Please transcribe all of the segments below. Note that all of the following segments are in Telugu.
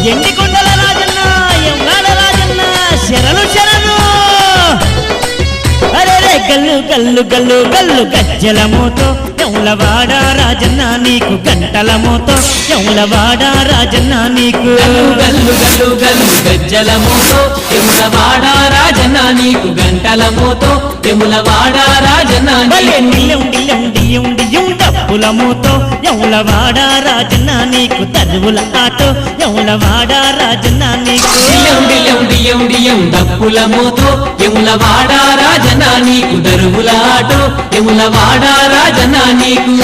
ఎండికొండల రాజన్న ఎంగాడ రాజన్న శరణు శరణు అరే గల్లు గల్లు గల్లు గల్లు గజ్జల మోతో యములవాడ రాజన్న నీకు గంటల మోతో యములవాడ రాజన్న నీకు గల్లు గల్లు గల్లు గజ్జల మోతో యములవాడ రాజన్న నీకు గంటల మోతో యములవాడ రాజన్న డప్పుల మోతో యములవాడ రాజన్న నీకు తరువుల ఆటో యములవాడ రాజన్న నీకు డప్పుల మోతో యములవాడ రాజన్న నీకు దరువుల ఆటో యములవాడ రాజన్న నీకు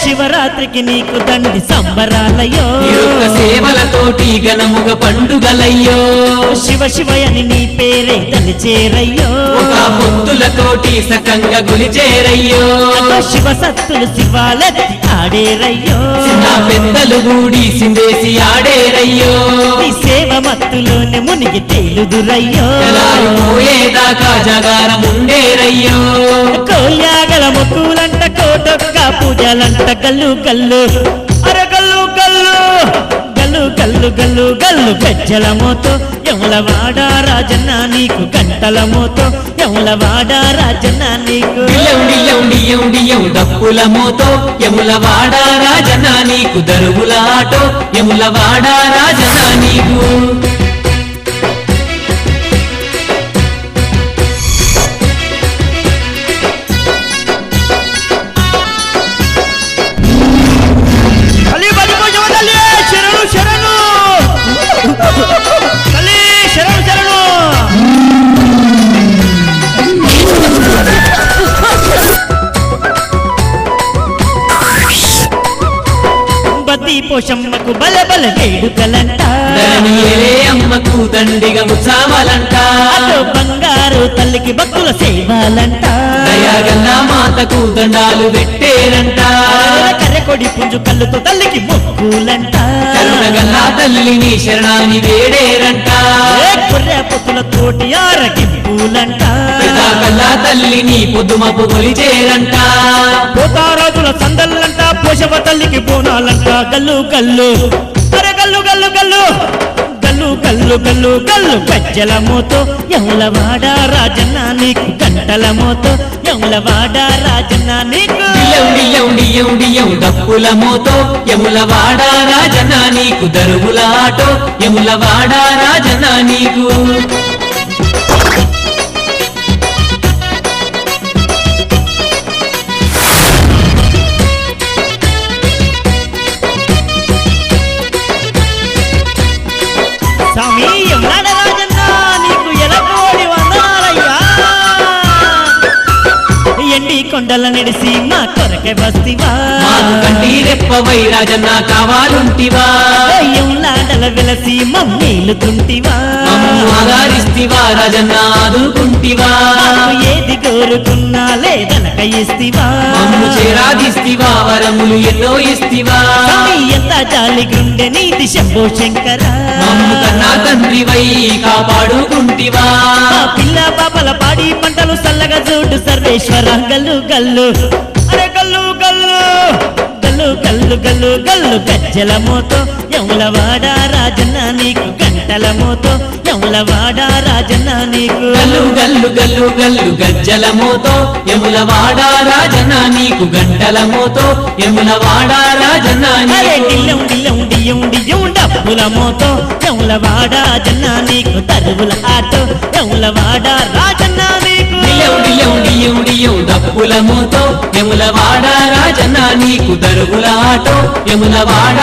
శివరాత్రికి నీకు దండి సంబరాలయ్యో సేవలతోటి ఘనముగ పండుగలయ్యో శివ శివయని నీ పేరే తలిచేరయ్యో పొత్తులతోటి సకంగా గులిచేరయ్యో శివ సత్తులు శివాలెత్తి ఆడేరయ్యో చిన్న పెద్దలు గూడి సిందేసి ఆడేరయ్యో నీ సేవ మత్తులోనే మునిగి తేలుదురయ్యో పోయేదాకా జగారం ఉండేరయ్యో కోయాగల మొక్కులంట కోటొక్క పూజలంట గల్లు గల్లు అరే గల్లు గల్లు గల్లు గల్లు గల్లు గల్లు గజ్జల మోతో యములవాడ రాజన్న నీకు గంటల మోతో యములవాడ రాజన్న నీకు డప్పుల మోతో యములవాడ రాజన్న నీకు దరువుల ఆటో యములవాడ రాజన్న నీకు పోషమ్మకు బల బల వేడుకలంట అమ్మకు దండిగా ముసామలంట బంగారు తల్లికి భక్తుల సేవాలంట దయాగల్లా మాతకు దండాలు పెట్టేరంట కర్రెకొడి పుంజు కళ్ళుతో తల్లికి మొక్కులంట కరుణగల్లా తల్లిని శరణాన్ని వేడేరంట కొర్రె పొత్తుల తోటి ఆరగింపులంట గల్లా తల్లిని పొద్దుమపు కొలిచేరంట పోతారాజుల సందల్లంట పోషవ తల్లికి బోనాలంట గల్లు గల్లు అరే గల్లు గల్లు గల్లు గల్లు గల్లు గల్లు గల్లు గజ్జల మోతో యములవాడ రాజన్న నీకు గంటల మోతో యములవాడ రాజన్న నీకు డప్పుల మోతో యములవాడ రాజన్న నీకు దరువుల ఆటో యములవాడ రాజన్న నీకు స్వామి యములాడ రాజన్న నీకు ఎలకోడి వందనాలయ్యా ఎండి కొండల నడిసి మా కొరకే బస్తివా కంటి రెప్పవై రాజన్న కావాలుంటివా యములాడల వెలసి మమ్మీలుతుంటివా ఆధారిస్తివా రాజన్న ఆదుకుంటివా ఏది కోరుకున్నా లేదనక ఇస్తివా చేరాదిస్తివా వరములు ఎన్నో ఇస్తివా ఎంత జాలి గుండె నీది శంభో శంకర కన్నా తండ్రివై కాపాడుకుంటివా పిల్ల పాపల పాడి పంటలు సల్లగా చూడు సర్వేశ్వర గల్లు గల్లు అరే గల్లు గల్లు గల్లు గల్లు గల్లు గల్లు గజ్జల మోతో యములవాడ రాజన్న నీకు గంటల మోతో యములవాడ రాజన్న నీకు గల్లు గల్లు గల్లు గల్లు గజ్జల మోతో యములవాడ రాజన్న నీకు గంటల మోతో యములవాడ రాజన్న డప్పుల మోతో యములవాడ రాజన్న నీకు తరువుల ఆటో యములవాడ రాజన్న నీకు డప్పుల మోతో యములవాడ రాజన్న నీకు దరువుల ఆటో యములవాడ